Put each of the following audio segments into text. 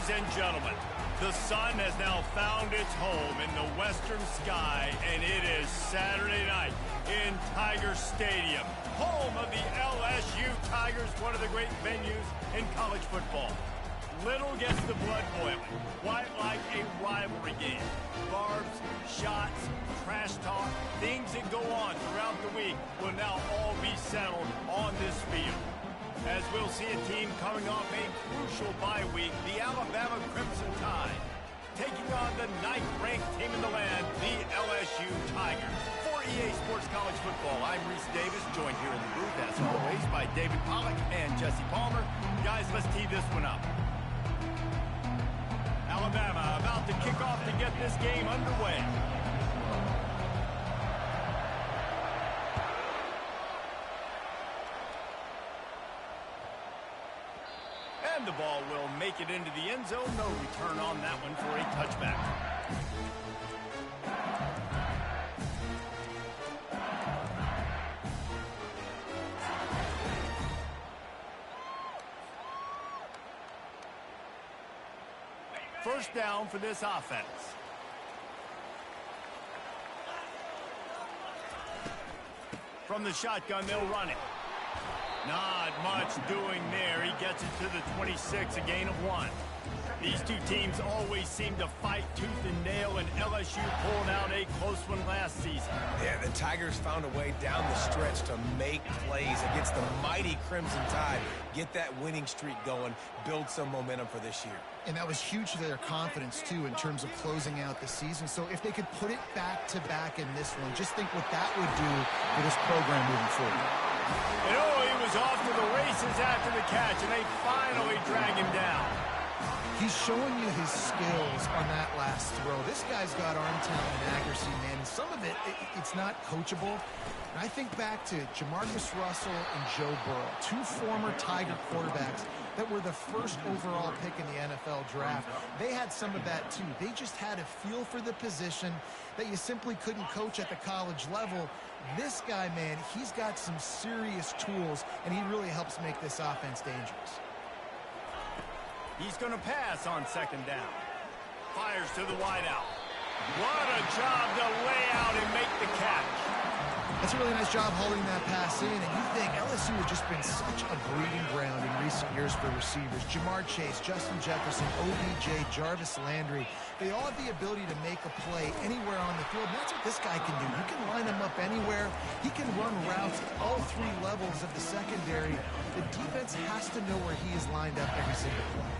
Ladies and gentlemen, the sun has now found its home in the western sky, and it is Saturday night in Tiger Stadium, home of the LSU Tigers, one of the great venues in college football. Little gets the blood boiling, quite like a rivalry game. Barbs, shots, trash talk, things that go on throughout the week will now all be settled on this field. As we'll see a team coming off a crucial bye week, the Alabama Crimson Tide, taking on the 9th-ranked team in the land, the LSU Tigers. For EA Sports College Football, I'm Reese Davis, joined here in the booth, as always, by David Pollack and Jesse Palmer. Guys, let's tee this one up. Alabama about to kick off to get this game underway. And the ball will make it into the end zone. No return on that one for a touchback. First down for this offense. From the shotgun, they'll run it. Not much doing there. He gets it to the 26, a gain of 1. These two teams always seem to fight tooth and nail, and LSU pulled out a close one last season. Yeah, the Tigers found a way down the stretch to make plays against the mighty Crimson Tide. Get that winning streak going, build some momentum for this year. And that was huge to their confidence, too, in terms of closing out the season. So if they could put it back-to-back in this one, just think what that would do for this program moving forward. And oh, he was off to the races after the catch, and they finally drag him down. He's showing you his skills on that last throw. This guy's got arm talent and accuracy, man. And some of it's not coachable. And I think back to Jamarcus Russell and Joe Burrow, two former Tiger quarterbacks that were the first overall pick in the NFL draft. They had some of that, too. They just had a feel for the position that you simply couldn't coach at the college level. This guy, man, he's got some serious tools, and he really helps make this offense dangerous. He's going to pass on second down. Fires to the wideout. What a job to lay out and make the catch. That's a really nice job holding that pass in, and you think LSU has just been such a breeding ground in recent years for receivers. Jamar Chase, Justin Jefferson, OBJ, Jarvis Landry, they all have the ability to make a play anywhere on the field, and that's what this guy can do. You can line him up anywhere. He can run routes at all three levels of the secondary. The defense has to know where he is lined up every single play.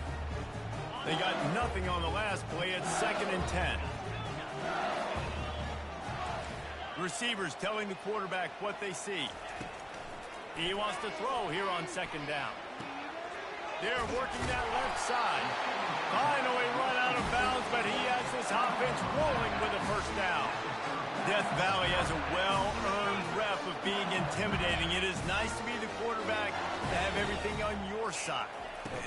They got nothing on the last play. It's 2nd and 10. Receivers telling the quarterback what they see. He wants to throw here on second down. They're working that left side. Finally run out of bounds, but he has this offense rolling with a first down. Death Valley has a well-earned rep of being intimidating. It is nice to be the quarterback, to have everything on your side.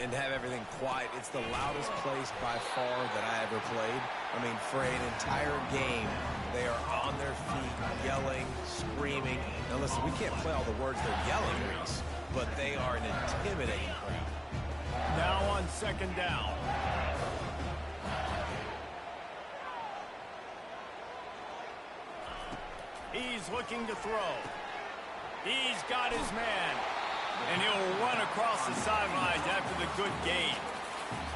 And have everything quiet. It's the loudest place by far that I ever played. I mean, for an entire game, they are on their feet, yelling, screaming. Now listen, we can't play all the words they're yelling, Reese, but they are an intimidating crowd. Now on second down. He's looking to throw. He's got his man. And he'll run across the sidelines after the good gain.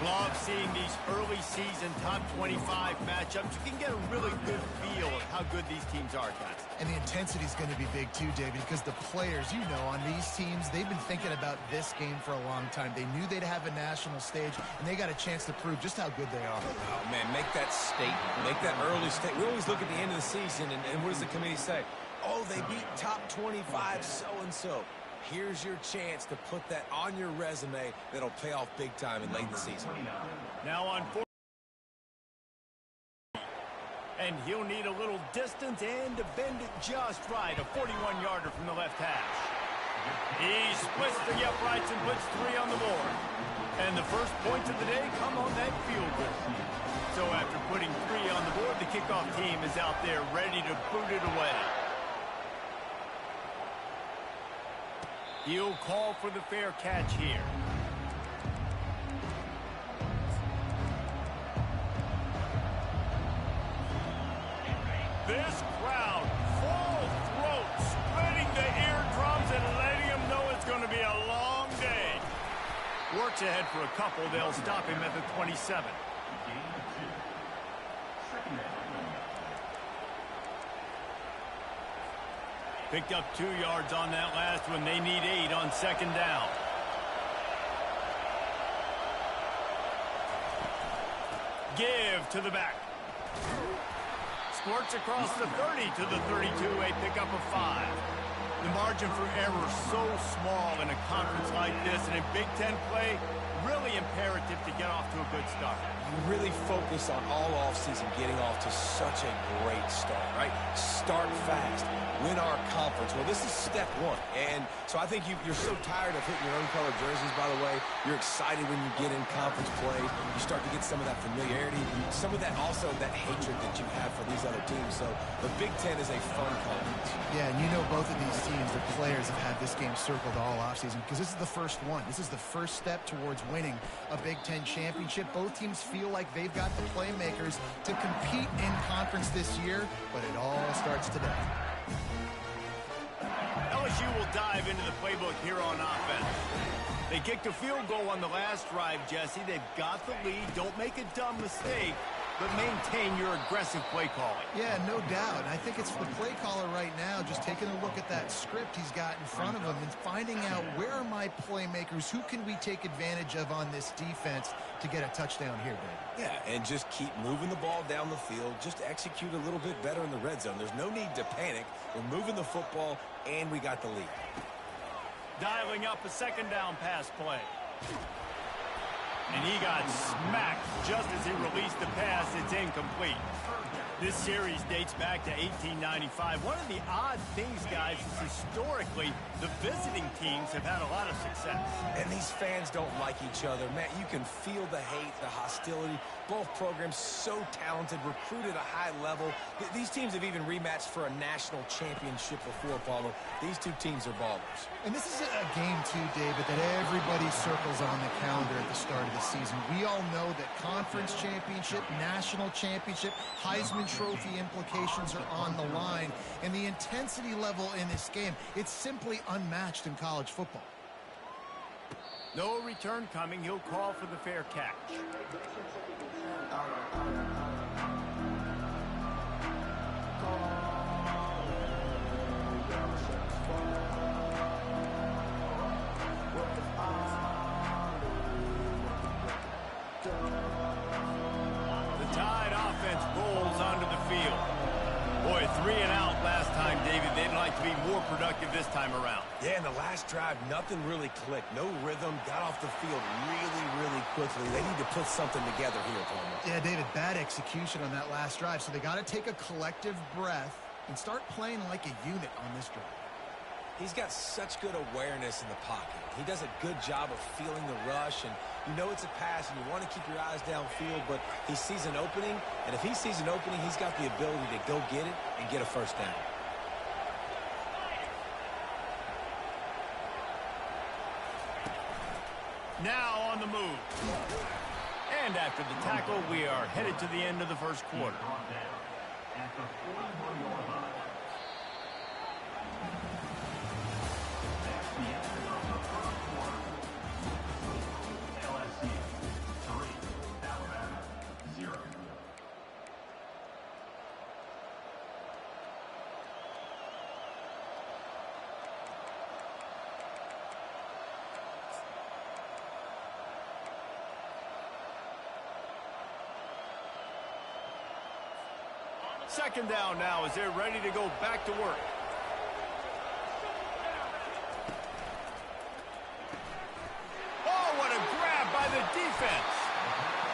Love seeing these early season top 25 matchups. You can get a really good feel of how good these teams are, guys. And the intensity is going to be big too, David, because the players, you know, on these teams, they've been thinking about this game for a long time. They knew they'd have a national stage, and they got a chance to prove just how good they are. Oh, man, make that statement. Make that early statement. We always look at the end of the season, and what does the committee say? Oh, they beat top 25 so-and-so. Here's your chance to put that on your resume that'll pay off big time and late in the season. Now on 4. And he'll need a little distance and to bend it just right. A 41-yarder from the left hash. He splits the uprights and puts 3 on the board. And the first points of the day come on that field goal. So after putting 3 on the board, the kickoff team is out there ready to boot it away. He'll call for the fair catch here. ahead for a couple. They'll stop him at the 27. Picked up 2 yards on that last one. They need 8 on second down. Give to the back. Squirts across the 30 to the 32. A pickup of 5. The margin for error so small in a conference like this, and in Big Ten play, really imperative to get off to a good start. You really focus on all offseason getting off to such a great start, right? Start fast. Win our conference. Well, this is step 1. And so I think you're so tired of hitting your own colored jerseys, by the way. You're excited when you get in conference play. You start to get some of that familiarity, some of that also that hatred that you have for these other teams. So the Big Ten is a fun conference. Yeah, and you know both of these teams, the players have had this game circled all offseason because this is the first one. This is the first step towards winning a Big Ten championship. Both teams feel like they've got the playmakers to compete in conference this year, but it all starts today. LSU will dive into the playbook here on offense. They kicked a field goal on the last drive, Jesse. They've got the lead. Don't make a dumb mistake, but maintain your aggressive play calling. Yeah, no doubt. And I think it's the play caller right now just taking a look at that script he's got in front of him and finding out where are my playmakers, who can we take advantage of on this defense to get a touchdown here, David. Yeah, and just keep moving the ball down the field. Just execute a little bit better in the red zone. There's no need to panic. We're moving the football, and we got the lead. Dialing up a second down pass play. And he got smacked just as he released the pass. It's incomplete. This series dates back to 1895. One of the odd things, guys, is historically the visiting teams have had a lot of success. And these fans don't like each other. Matt, you can feel the hate, the hostility. Both programs so talented, recruited at a high level. These teams have even rematched for a national championship before, Paulo. These two teams are ballers. And this is a game, too, David, that everybody circles on the calendar at the start of the season. We all know that conference championship, national championship, Heisman Trophy implications are on the line. And the intensity level in this game, it's simply unmatched in college football. No return coming. He'll call for the fair catch. The Tide offense rolls onto the field. Boy, 3 and out last time, David. They'd like to be more productive this time around. Yeah, in the last drive, nothing really clicked. No rhythm. Got off the field really, really quickly. They need to put something together here, Palmer. Yeah, David, bad execution on that last drive. So they got to take a collective breath and start playing like a unit on this drive. He's got such good awareness in the pocket. He does a good job of feeling the rush, and you know it's a pass, and you want to keep your eyes downfield, but he sees an opening, and if he sees an opening, he's got the ability to go get it and get a first down. Now on the move. And after the tackle, we are headed to the end of the first quarter. Second down now as they're ready to go back to work. Oh, what a grab by the defense.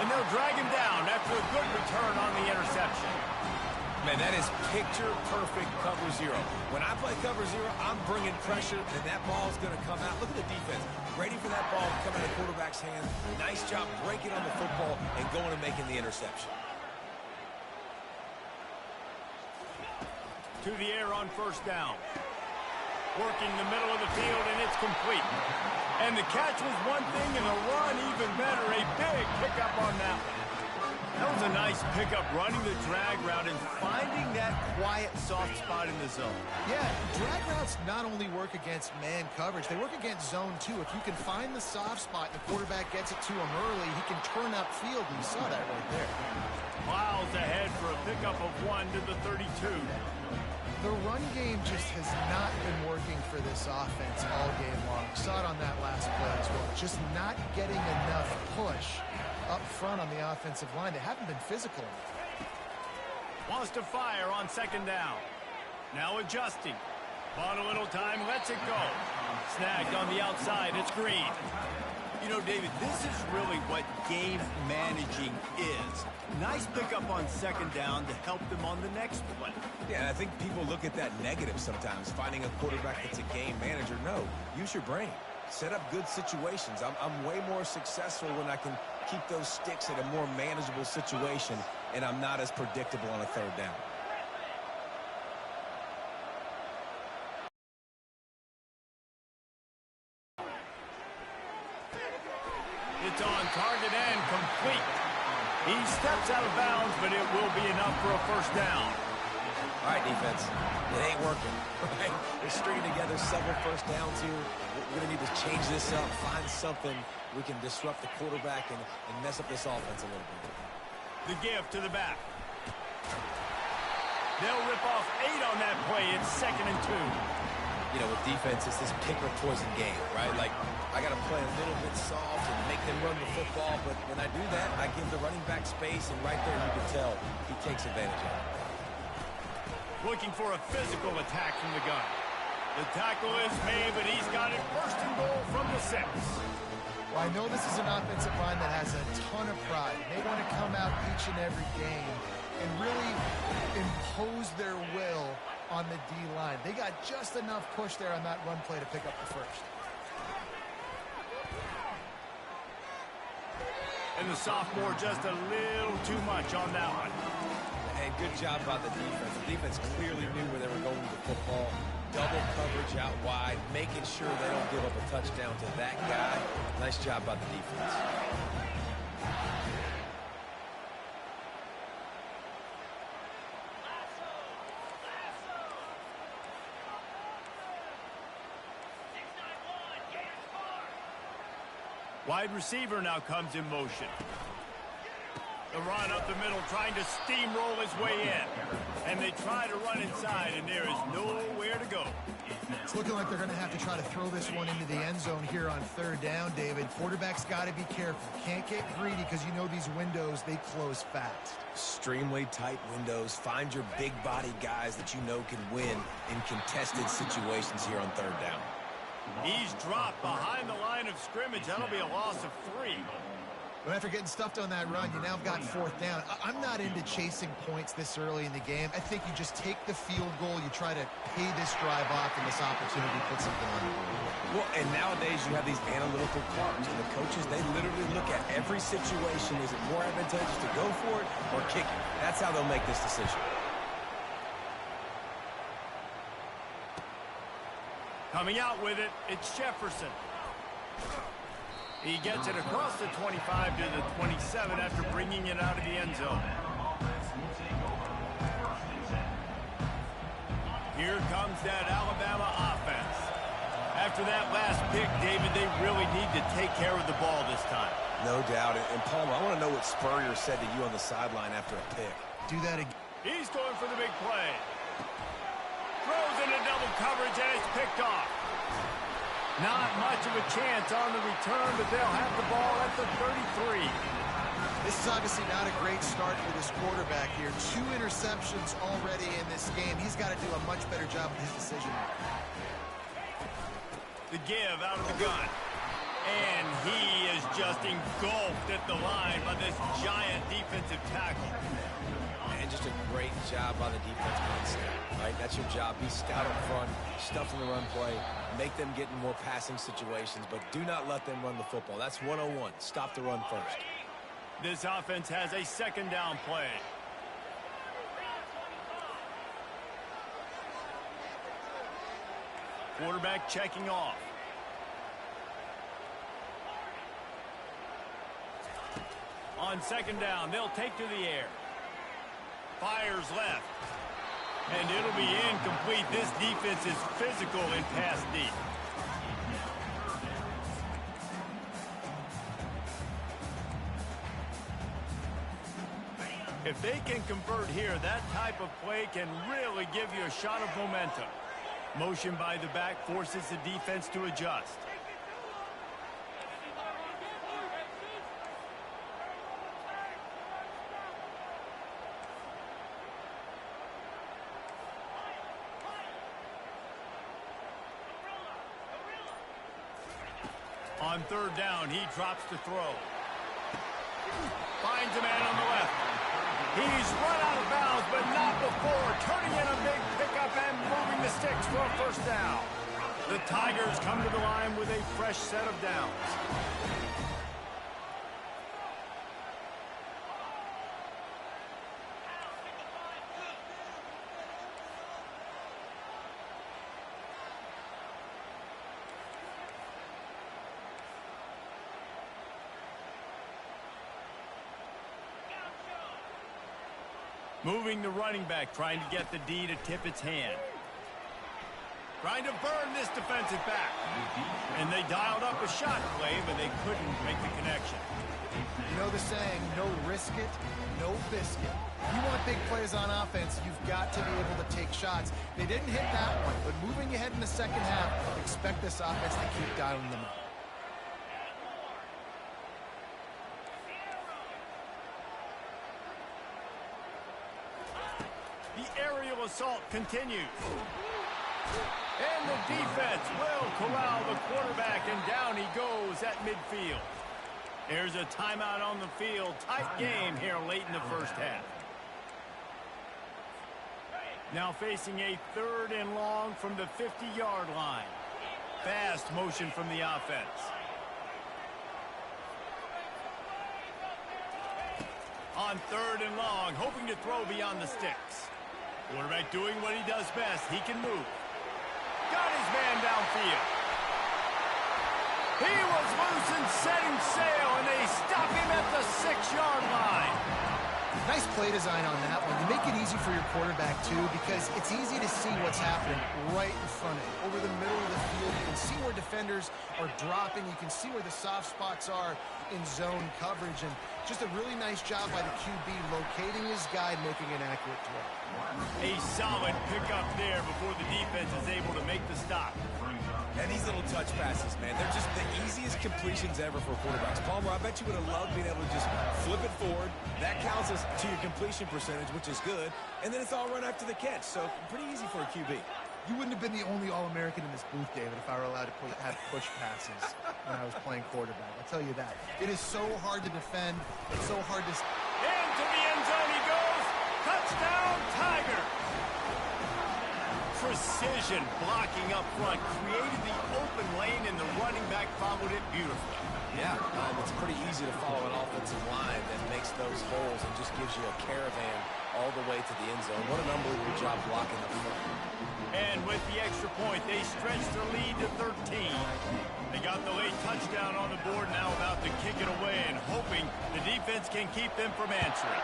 And they'll drag him down after a good return on the interception. Man, that is picture-perfect cover zero. When I play cover zero, I'm bringing pressure, and that ball's going to come out. Look at the defense. Ready for that ball to come out of the quarterback's hand. Nice job breaking on the football and going and making the interception. To the air on first down. Working the middle of the field, and it's complete. And the catch was one thing, and the run even better. A big pickup on that one. That was a nice pickup, running the drag route and finding that quiet, soft spot in the zone. Yeah, drag routes not only work against man coverage, they work against zone too. If you can find the soft spot and the quarterback gets it to him early, he can turn upfield, and you saw that right there. Miles ahead for a pickup of 1 to the 32. The run game just has not been working for this offense all game long. Saw it on that last play as well. Just not getting enough push up front on the offensive line. They haven't been physical enough. Wants to fire on second down. Now adjusting. Bought a little time, lets it go. Snagged on the outside, it's Green. You know, David, this is really what game managing is. Nice pickup on second down to help them on the next play. Yeah, I think people look at that negative sometimes, finding a quarterback that's a game manager. No, use your brain. Set up good situations. I'm way more successful when I can keep those sticks at a more manageable situation, and I'm not as predictable on a third down. It's on target and complete. He steps out of bounds, but it will be enough for a first down. All right, defense, it ain't working, right? We're stringing together several first downs here. We're going to need to change this up, find something we can disrupt the quarterback and mess up this offense a little bit. The give to the back. They'll rip off 8 on that play. It's 2nd and 2. You know, with defense, it's this pick or poison game, right? Like, I got to play a little bit soft and make them run the football, but when I do that, I give the running back space, and right there you can tell he takes advantage of it. Looking for a physical attack from the gun. The tackle is made, but he's got it first and goal from the 6. Well, I know this is an offensive line that has a ton of pride. They want to come out each and every game and really impose their will on the D-line. They got just enough push there on that run play to pick up the first. And the sophomore just a little too much on that one. And good job by the defense. The defense clearly knew where they were going with the football. Double coverage out wide, making sure they don't give up a touchdown to that guy. Nice job by the defense. Wide receiver now comes in motion. The run up the middle, trying to steamroll his way in. And they try to run inside, and there is nowhere to go. It's looking like they're going to have to try to throw this one into the end zone here on third down, David. Quarterback's got to be careful. Can't get greedy because you know these windows, they close fast. Extremely tight windows. Find your big body guys that you know can win in contested situations here on third down. He's dropped behind the line of scrimmage. That'll be a loss of 3. But after getting stuffed on that run, you now have got fourth down. I'm not into chasing points this early in the game. I think you just take the field goal. You try to pay this drive off and this opportunity to put something on the board. Well, and nowadays you have these analytical cards, and the coaches, they literally look at every situation. Is it more advantageous to go for it or kick it? That's how they'll make this decision. Coming out with it, it's Jefferson. He gets it across the 25 to the 27 after bringing it out of the end zone. Here comes that Alabama offense. After that last pick, David, they really need to take care of the ball this time. No doubt. And Palmer, I want to know what Spurrier said to you on the sideline after a pick. Do that again. He's going for the big play. Throws into double coverage, and it's picked off. Not much of a chance on the return, but they'll have the ball at the 33. This is obviously not a great start for this quarterback here. 2 interceptions already in this game. He's got to do a much better job with his decision. The give out of the gun. And he is just engulfed at the line by this giant defensive tackle. And just a great job by the defense on snap, right? That's your job. Be stout up front, stuff in the run play, make them get in more passing situations, but do not let them run the football. That's 101. Stop the run first. This offense has a second down play. Quarterback checking off. On second down, they'll take to the air. Fires left. And it'll be incomplete. This defense is physical in pass deep. If they can convert here, that type of play can really give you a shot of momentum. Motion by the back forces the defense to adjust. On third down, he drops to throw. Finds a man on the left. He's run out of bounds, but not before turning in a big pickup and moving the sticks for a first down. The Tigers come to the line with a fresh set of downs. Moving the running back, trying to get the D to tip its hand. Trying to burn this defensive back. And they dialed up a shot play, but they couldn't make the connection. You know the saying, no risk it, no biscuit. You want big plays on offense, you've got to be able to take shots. They didn't hit that one, but moving ahead in the second half, expect this offense to keep dialing them up. The aerial assault continues. And the defense will corral the quarterback, and down he goes at midfield. There's a timeout on the field. Tight game here late in the first half. Now facing a third and long from the 50-yard line. Fast motion from the offense. On third and long, hoping to throw beyond the sticks. Quarterback doing what he does best. He can move. Got his man downfield. He was loose and setting sail, and they stop him at the 6-yard line. Nice play design on that one. You make it easy for your quarterback, too, because it's easy to see what's happening right in front of you. Over the middle of the field, you can see where defenders are dropping. You can see where the soft spots are in zone coverage. And just a really nice job by the QB locating his guy, making an accurate throw. A solid pickup there before the defense is able to make the stop. And these little touch passes, man, they're just the easiest completions ever for quarterbacks. Palmer, I bet you would have loved being able to just flip it forward. That counts as to your completion percentage, which is good. And then it's all run after the catch, so pretty easy for a QB. You wouldn't have been the only All-American in this booth, David, if I were allowed to have push passes when I was playing quarterback. I'll tell you that. It is so hard to defend. It's so hard to... Into the end zone he goes. Touchdown, Tiger. Precision blocking up front created the open lane, and the running back followed it beautifully. Yeah, it's pretty easy to follow an offensive line that makes those holes and just gives you a caravan all the way to the end zone. What an unbelievable job blocking up front. And with the extra point, they stretch their lead to 13. They got the late touchdown on the board, now about to kick it away and hoping the defense can keep them from answering.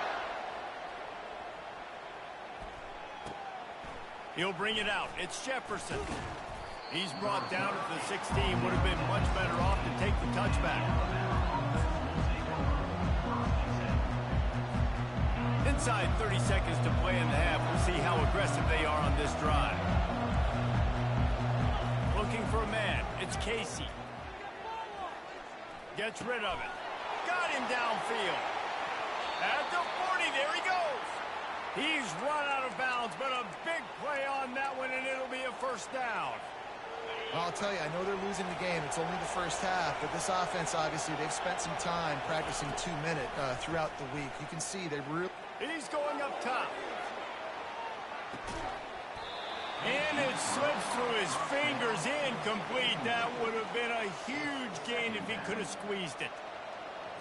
He'll bring it out. It's Jefferson. He's brought down at the 16. Would have been much better off to take the touchback. Inside 30 seconds to play in the half. We'll see how aggressive they are on this drive. Looking for a man. It's Casey. Gets rid of it. Got him downfield. At the 40, there he goes. He's run out of bounds, but a big play on that one, and it'll be a first down. Well, I'll tell you, I know they're losing the game. It's only the first half, but this offense, obviously, they've spent some time practicing 2-minute throughout the week. You can see they really... He's going up top. And it slips through his fingers, incomplete. That would have been a huge gain if he could have squeezed it.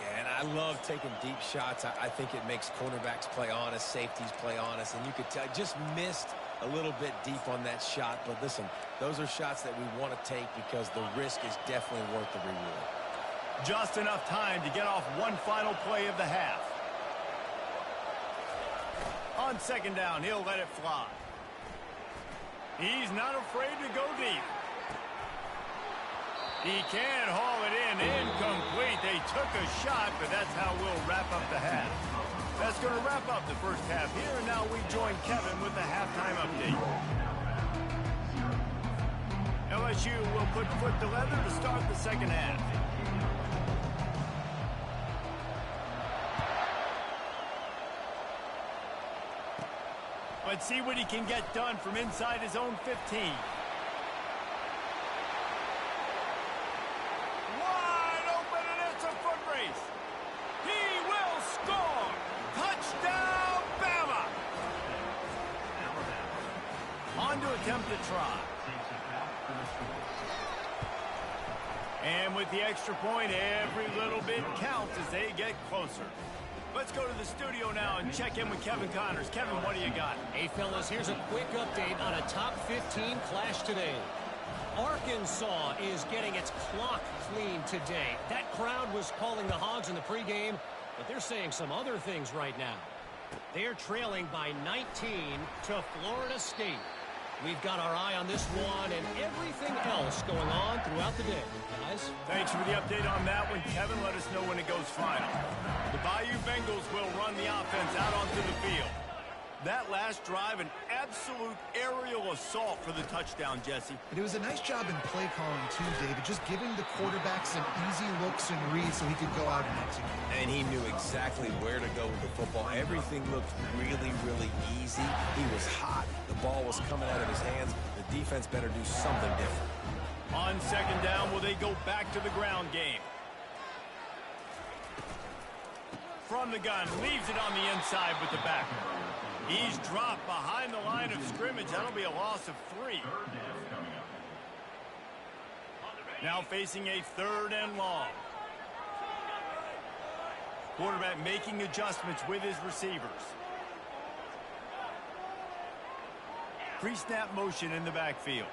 Yeah, and I love taking deep shots. I think it makes cornerbacks play honest, safeties play honest, and you could tell just missed a little bit deep on that shot. But listen, those are shots that we want to take because the risk is definitely worth the reward. Just enough time to get off one final play of the half. On second down, he'll let it fly. He's not afraid to go deep. He can haul it in. Incomplete. They took a shot, but that's how we'll wrap up the half. That's going to wrap up the first half here, and now we join Kevin with the halftime update. LSU will put foot to leather to start the second half. Let's see what he can get done from inside his own 15. Wide open, and it's a foot race. He will score. Touchdown, Bama. On to attempt to try. And with the extra point, every little bit counts as they get closer. Let's go to the studio now and check in with Kevin Connors. Kevin, what do you got? Hey, fellas, here's a quick update on a top 15 clash today. Arkansas is getting its clock cleaned today. That crowd was calling the Hogs in the pregame, but they're saying some other things right now. They're trailing by 19 to Florida State. We've got our eye on this one and everything else going on throughout the day. Guys? Thanks for the update on that one, Kevin. Let us know when it goes final. The Bayou Bengals will run the offense out onto the field. That last drive, an absolute aerial assault for the touchdown, Jesse. And it was a nice job in play calling, too, David, just giving the quarterback some easy looks and reads so he could go out and execute. And he knew exactly where to go with the football. Everything looked really, really easy. He was hot. The ball was coming out of his hands. The defense better do something different. On second down, will they go back to the ground game? From the gun, leaves it on the inside with the back. He's dropped behind the line of scrimmage. That'll be a loss of 3. Now facing a third and long. Quarterback making adjustments with his receivers. Pre-snap motion in the backfield.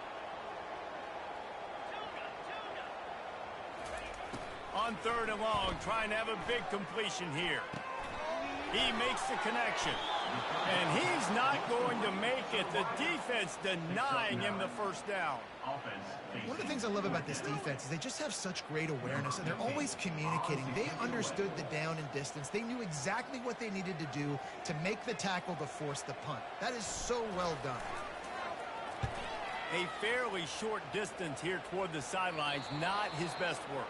On third and long, trying to have a big completion here. He makes the connection. And he's not going to make it. The defense denying him the first down. One of the things I love about this defense is they just have such great awareness, and they're always communicating. They understood the down and distance. They knew exactly what they needed to do to make the tackle to force the punt. That is so well done. A fairly short distance here toward the sidelines, not his best work.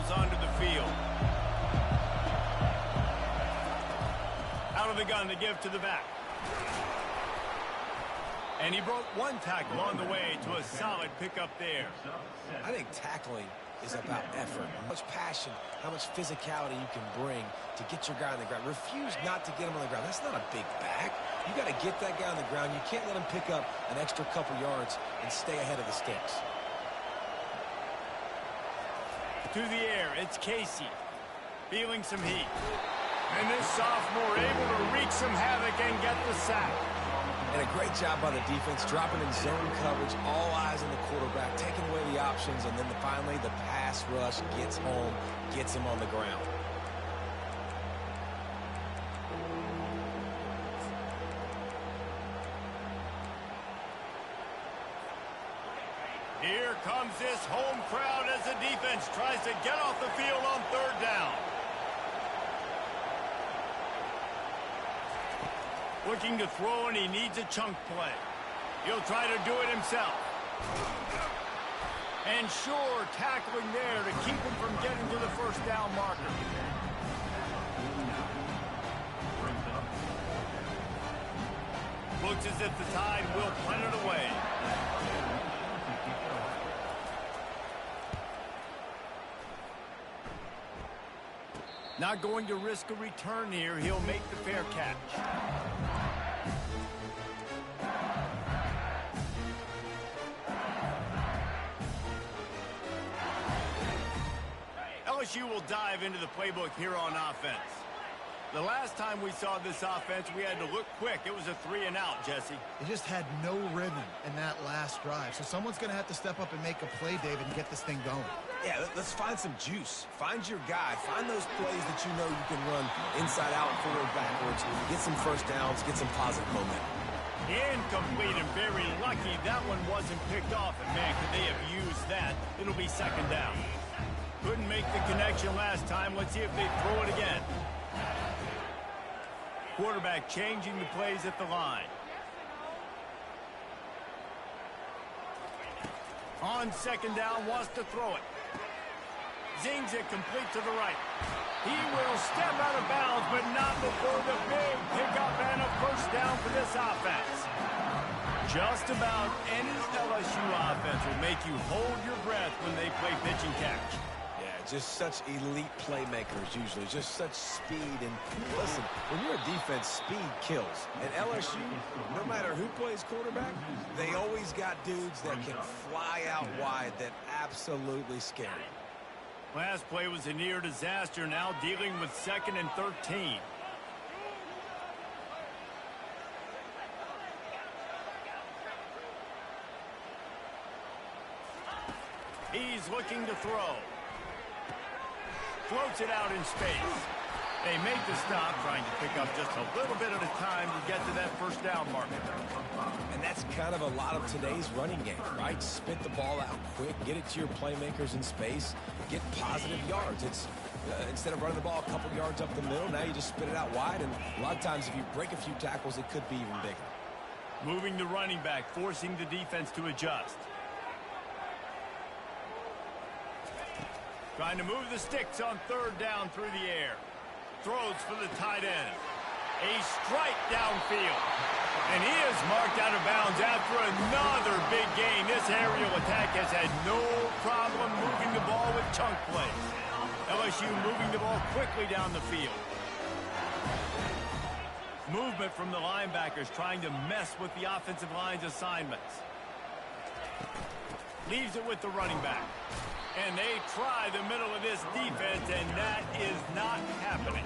Onto the field. Out of the gun to give to the back. And he broke one tackle on the way to a solid pickup there. I think tackling is about effort. How much passion, how much physicality you can bring to get your guy on the ground. Refuse not to get him on the ground. That's not a big back. You got to get that guy on the ground. You can't let him pick up an extra couple yards and stay ahead of the sticks. To the air, it's Casey. Feeling some heat. And this sophomore able to wreak some havoc and get the sack. And a great job by the defense, dropping in zone coverage, all eyes on the quarterback, taking away the options, and then finally the pass rush gets home, gets him on the ground. Here comes this home crowd as the defense tries to get off the field on third down. Looking to throw, and he needs a chunk play. He'll try to do it himself. And sure, tackling there to keep him from getting to the first down marker. Looks as if the Tide will punt it away. Not going to risk a return here. He'll make the fair catch. LSU will dive into the playbook here on offense. The last time we saw this offense, we had to look quick. It was a 3-and-out, Jesse. They just had no rhythm in that last drive. So someone's going to have to step up and make a play, David, and get this thing going. Yeah, let's find some juice. Find your guy. Find those plays that you know you can run inside out, forward, backwards. Get some first downs. Get some positive momentum. Incomplete, and very lucky that one wasn't picked off. And, man, could they have used that? It'll be second down. Couldn't make the connection last time. Let's see if they throw it again. Quarterback changing the plays at the line. On second down, wants to throw it. Zings it complete to the right. He will step out of bounds, but not before the big pickup and a first down for this offense. Just about any LSU offense will make you hold your breath when they play pitch and catch. Just such elite playmakers usually, just such speed. And listen, when you're a defense, speed kills. And LSU, no matter who plays quarterback, they always got dudes that can fly out wide that absolutely scare you. Last play was a near disaster, now dealing with 2nd and 13. He's looking to throw. Floats it out in space. They make the stop, trying to pick up just a little bit at a time to get to that first down marker. And that's kind of a lot of today's running game, right? Spit the ball out quick, get it to your playmakers in space, get positive yards. It's instead of running the ball a couple yards up the middle, now you just spit it out wide, and a lot of times if you break a few tackles, it could be even bigger. Moving the running back, forcing the defense to adjust. Trying to move the sticks on third down through the air. Throws for the tight end. A strike downfield. And he is marked out of bounds after another big gain. This aerial attack has had no problem moving the ball with chunk plays. LSU moving the ball quickly down the field. Movement from the linebackers trying to mess with the offensive line's assignments. Leaves it with the running back. And they try the middle of this defense, and that is not happening.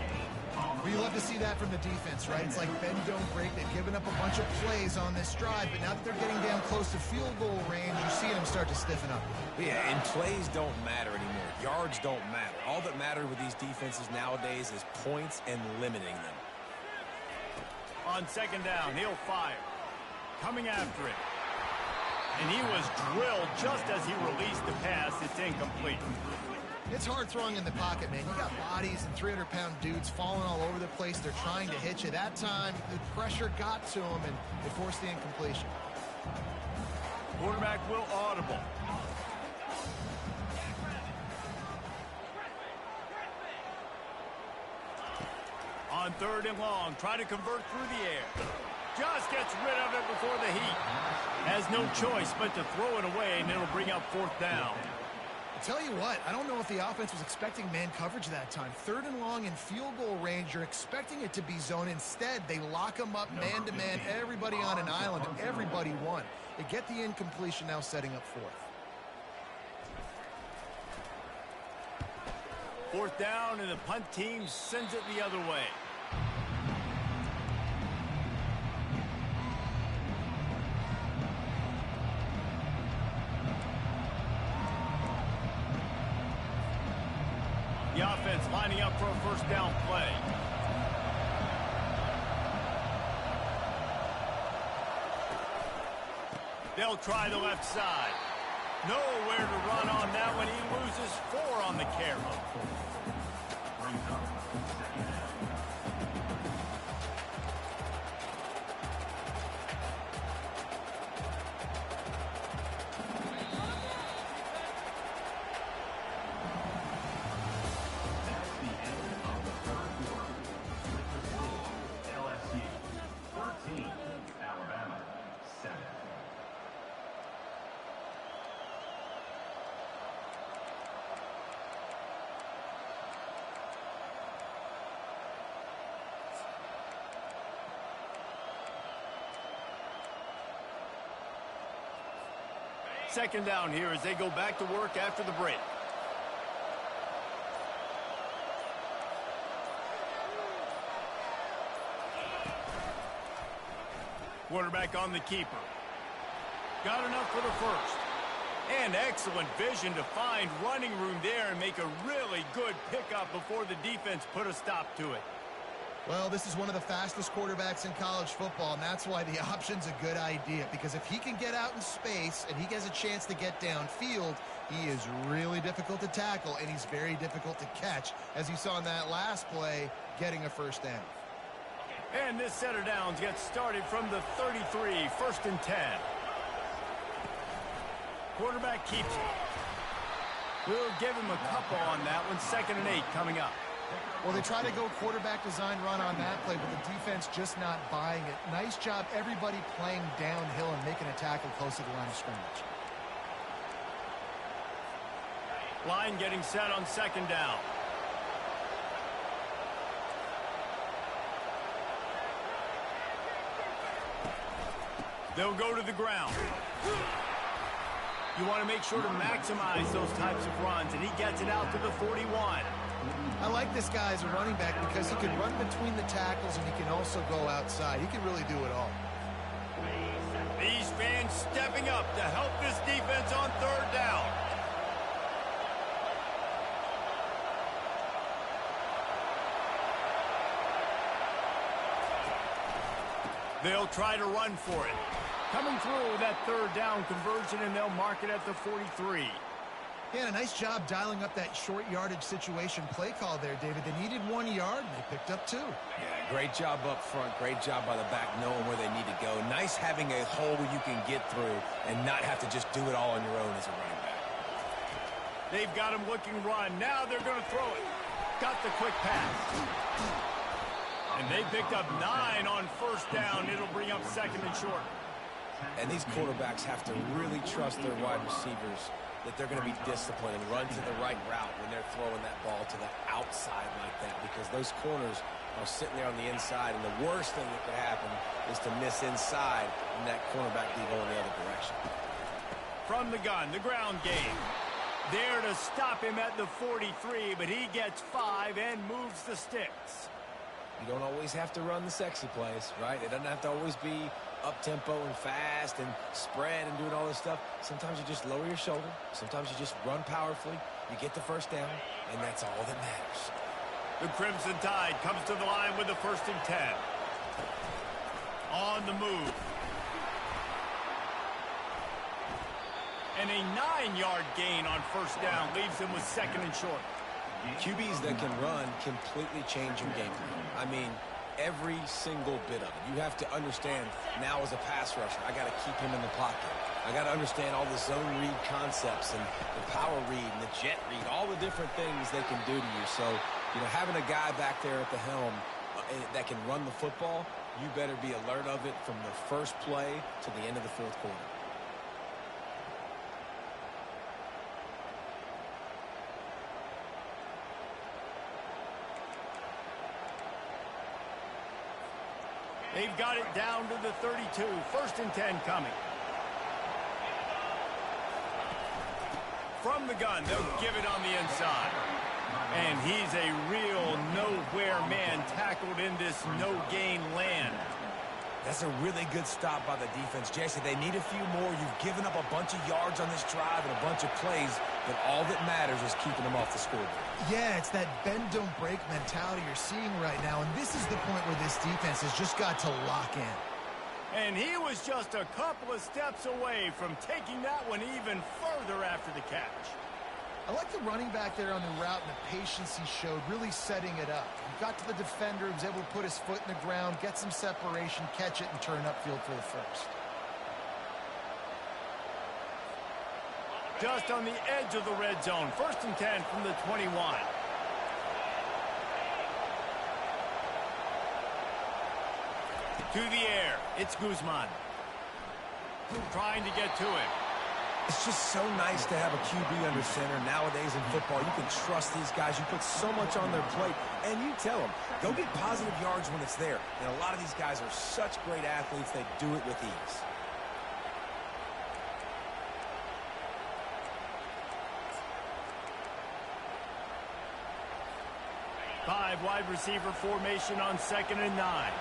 Well, you love to see that from the defense, right? It's like bend, don't break. They've given up a bunch of plays on this drive, but now that they're getting down close to field goal range, you're seeing them start to stiffen up. Yeah, and plays don't matter anymore. Yards don't matter. All that matters with these defenses nowadays is points and limiting them. On second down, he'll fire. Coming after it. And he was drilled just as he released the pass. It's incomplete. It's hard throwing in the pocket, man. You got bodies and 300-pound dudes falling all over the place. They're trying to hit you. That time, the pressure got to him, and they forced the incompletion. Quarterback will audible. On third and long, try to convert through the air. Just gets rid of it before the heat. Has no choice but to throw it away, and it'll bring up fourth down. I'll tell you what, I don't know if the offense was expecting man coverage that time. Third and long in field goal range, you're expecting it to be zone. Instead, they lock them up man-to-man, everybody on an island, and everybody won. They get the incompletion, now setting up fourth. Fourth down, and the punt team sends it the other way. The offense lining up for a first down play. They'll try the left side. Nowhere to run on that one. He loses 4 on the carry. Second down here as they go back to work after the break. Quarterback on the keeper. Got enough for the first. And excellent vision to find running room there and make a really good pickup before the defense put a stop to it. Well, this is one of the fastest quarterbacks in college football, and that's why the option's a good idea. Because if he can get out in space and he gets a chance to get downfield, he is really difficult to tackle, and he's very difficult to catch, as you saw in that last play, getting a first down. And this set of downs gets started from the 33, 1st and 10. Quarterback keeps it. We'll give him a couple on that one. 2nd and 8 coming up. Well, they try to go quarterback design run on that play, but the defense just not buying it. Nice job, everybody playing downhill and making a tackle close to the line of scrimmage. Line getting set on 2nd down. They'll go to the ground. You want to make sure to maximize those types of runs, and he gets it out to the 41. I like this guy as a running back because he can run between the tackles and he can also go outside. He can really do it all. These fans stepping up to help this defense on 3rd down. They'll try to run for it. Coming through that 3rd down conversion, and they'll mark it at the 43. Yeah, a nice job dialing up that short yardage situation play call there, David. They needed 1 yard, and they picked up 2. Yeah, great job up front. Great job by the back knowing where they need to go. Nice having a hole you can get through and not have to just do it all on your own as a running back. They've got him looking run. Now they're going to throw it. Got the quick pass. And they picked up 9 on 1st down. It'll bring up 2nd and short. And these quarterbacks have to really trust their wide receivers that they're going to be disciplined and run to the right route when they're throwing that ball to the outside like that, because those corners are sitting there on the inside, and the worst thing that could happen is to miss inside and that cornerback be going the other direction. From the gun, the ground game. There to stop him at the 43, but he gets 5 and moves the sticks. You don't always have to run the sexy plays, right? It doesn't have to always be up-tempo and fast and spread and doing all this stuff. Sometimes you just lower your shoulder. Sometimes you just run powerfully. You get the first down, and that's all that matters. The Crimson Tide comes to the line with the 1st and 10. On the move. And a 9-yard gain on 1st down leaves him with 2nd and short. QBs that can run completely change your game plan. I mean, every single bit of it. You have to understand now as a pass rusher, I got to keep him in the pocket. I got to understand all the zone read concepts and the power read and the jet read, all the different things they can do to you. So, you know, having a guy back there at the helm that can run the football, you better be alert of it from the first play to the end of the 4th quarter. They've got it down to the 32. 1st and 10 coming. From the gun, they'll give it on the inside. And he's a real nowhere man tackled in this no-gain land. That's a really good stop by the defense. Jesse, they need a few more. You've given up a bunch of yards on this drive and a bunch of plays, but all that matters is keeping them off the scoreboard. Yeah, it's that bend, don't break mentality you're seeing right now, and this is the point where this defense has just got to lock in. And he was just a couple of steps away from taking that one even further after the catch. I like the running back there on the route and the patience he showed, really setting it up. He got to the defender, he was able to put his foot in the ground, get some separation, catch it, and turn upfield for the first. Just on the edge of the red zone. 1st and 10 from the 21. To the air. It's Guzman. Trying to get to him. It's just so nice to have a QB under center nowadays in football. You can trust these guys. You put so much on their plate, and you tell them, go get positive yards when it's there. And a lot of these guys are such great athletes, they do it with ease. Five wide receiver formation on 2nd and 9.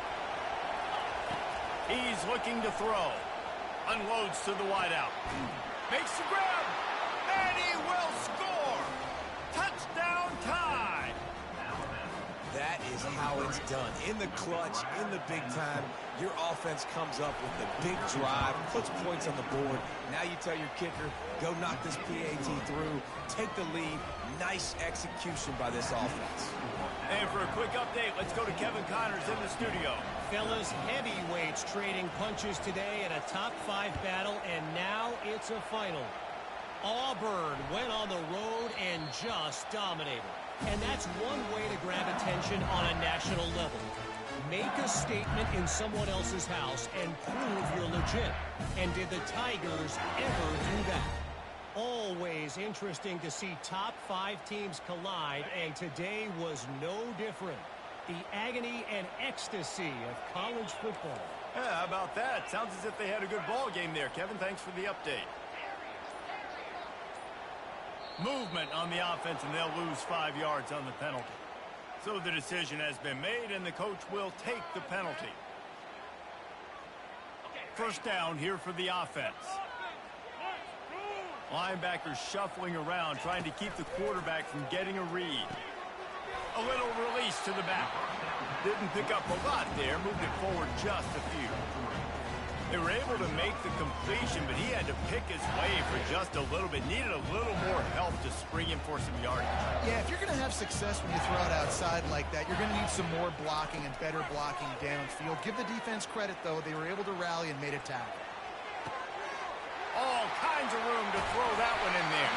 He's looking to throw. Unloads to the wideout. Makes the grab. And he will score. Touchdown tie. That is how it's done. In the clutch, in the big time, your offense comes up with the big drive, puts points on the board. Now you tell your kicker, go knock this PAT through, take the lead. Nice execution by this offense. And for a quick update, let's go to Kevin Connors in the studio. Fellas, heavyweights trading punches today in a top-5 battle, and now it's a final. Auburn went on the road and just dominated. And that's one way to grab attention on a national level. Make a statement in someone else's house and prove you're legit. And did the Tigers ever do that? Always interesting to see top 5 teams collide, and today was no different. The agony and ecstasy of college football. Yeah, how about that? Sounds as if they had a good ball game there, Kevin. Thanks for the update. Movement on the offense, and they'll lose 5 yards on the penalty. So the decision has been made, and the coach will take the penalty. First down here for the offense. Linebackers shuffling around, trying to keep the quarterback from getting a read. A little release to the back. Didn't pick up a lot there, moved it forward just a few. They were able to make the completion, but he had to pick his way for just a little bit. Needed a little more help to spring him for some yardage. Yeah, if you're going to have success when you throw it outside like that, you're going to need some more blocking and better blocking downfield. Give the defense credit, though. They were able to rally and made a tackle. All kinds of room to throw that one in there.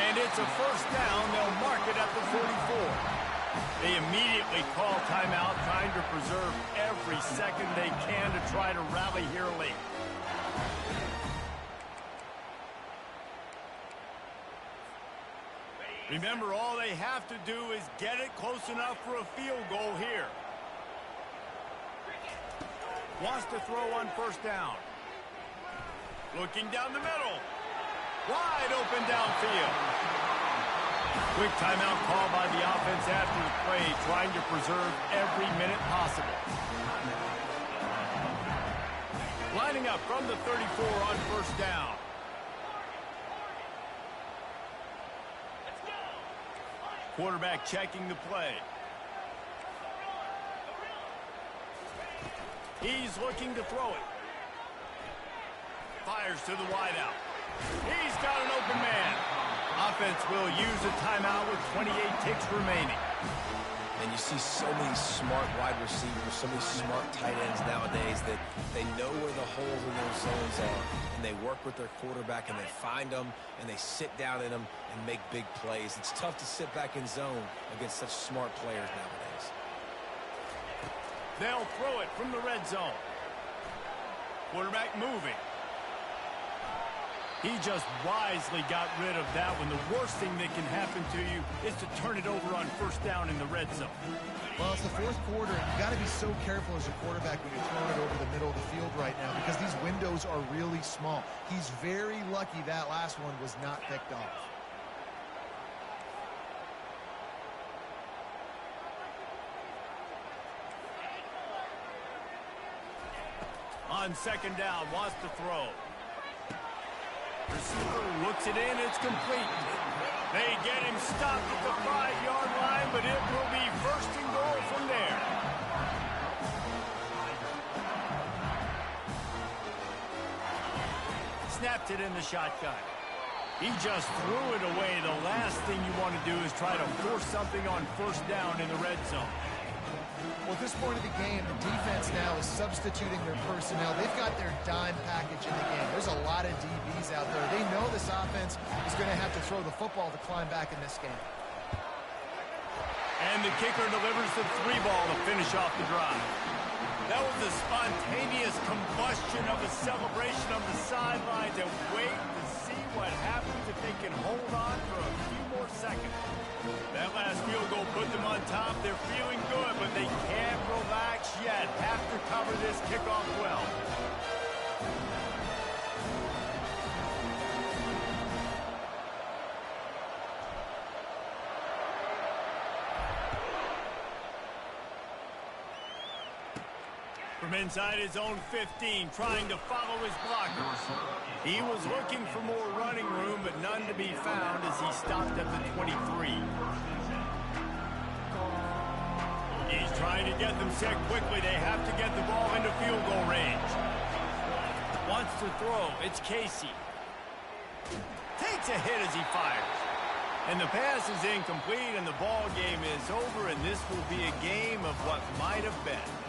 And it's a first down. They'll mark it at the 44. They immediately call timeout, trying to preserve every second they can to try to rally here late. Remember, all they have to do is get it close enough for a field goal here. Wants to throw on first down. Looking down the middle. Wide open downfield. Quick timeout call by the offense after the play, trying to preserve every minute possible. Lining up from the 34 on first down. Quarterback checking the play. He's looking to throw it. Fires to the wideout. He's got an open man. Offense will use a timeout with 28 ticks remaining. And you see so many smart wide receivers, so many smart tight ends nowadays that they know where the holes in those zones are, and they work with their quarterback, and they find them, and they sit down in them and make big plays. It's tough to sit back in zone against such smart players nowadays. They'll throw it from the red zone. Quarterback moving. He just wisely got rid of that one. The worst thing that can happen to you is to turn it over on first down in the red zone. Well, it's the fourth quarter, and you got to be so careful as a quarterback when you're throwing it over the middle of the field right now because these windows are really small. He's very lucky that last one was not picked off. On second down, wants to throw. Receiver looks it in, it's complete. They get him stopped at the 5-yard line, but it will be first and goal from there. Snapped it in the shotgun. He just threw it away. The last thing you want to do is try to force something on first down in the red zone. Well, at this point of the game, the defense now is substituting their personnel. They've got their dime package in the game. There's a lot of DBs out there. They know this offense is going to have to throw the football to climb back in this game. And the kicker delivers the 3-ball to finish off the drive. That was a spontaneous combustion of a celebration on the sidelines, and wait to see what happens if they can hold on for a few more seconds. That last field goal put them on top. They're feeling good, but they can't relax yet. Have to cover this kickoff well. From inside his own 15, trying to follow his blocker. He was looking for more running room, but none to be found as he stopped at the 23. He's trying to get them set quickly. They have to get the ball into field goal range. Wants to throw. It's Casey. Takes a hit as he fires. And the pass is incomplete, and the ball game is over, and this will be a game of what might have been.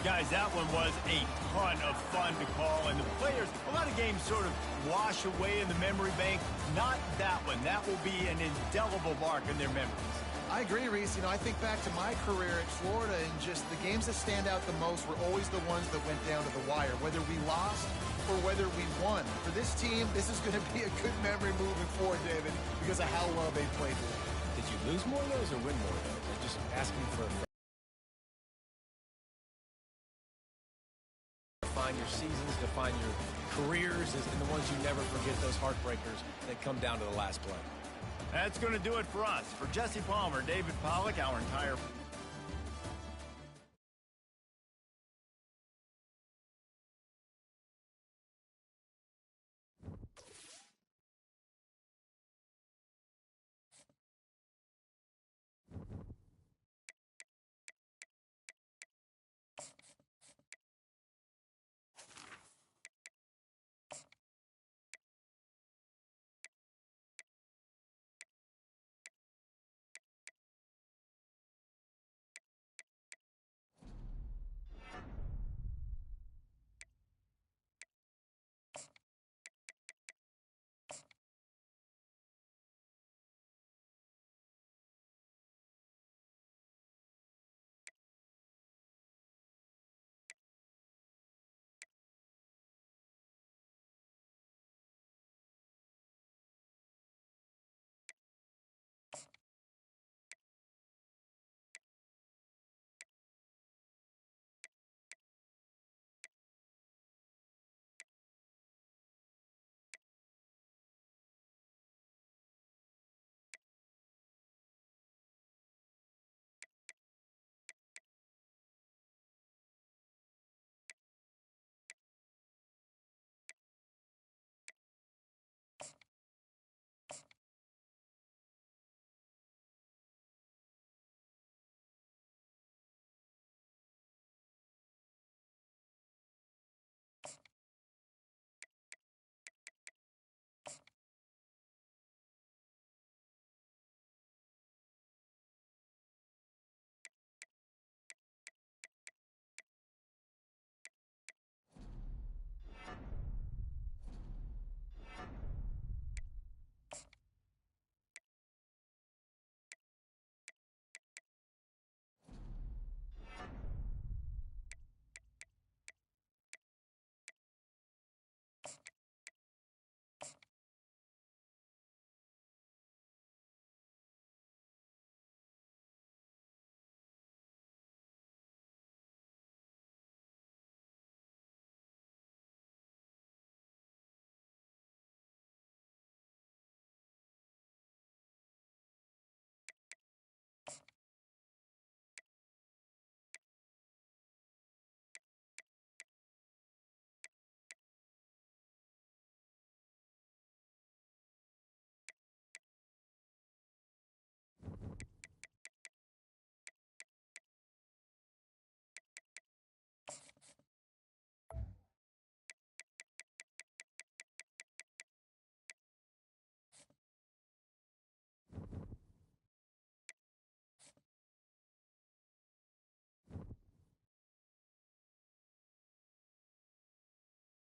Guys, that one was a ton of fun to call, and the players, a lot of games sort of wash away in the memory bank. Not that one. That will be an indelible mark in their memories. I agree, Reese. You know, I think back to my career at Florida, and just the games that stand out the most were always the ones that went down to the wire, whether we lost or whether we won. For this team, this is going to be a good memory moving forward, David, because of how well they played today. Did you lose more of those or win more of those? They're just asking for a define your seasons, define your careers, and the ones you never forget, those heartbreakers that come down to the last play. That's going to do it for us. For Jesse Palmer, David Pollack, our entire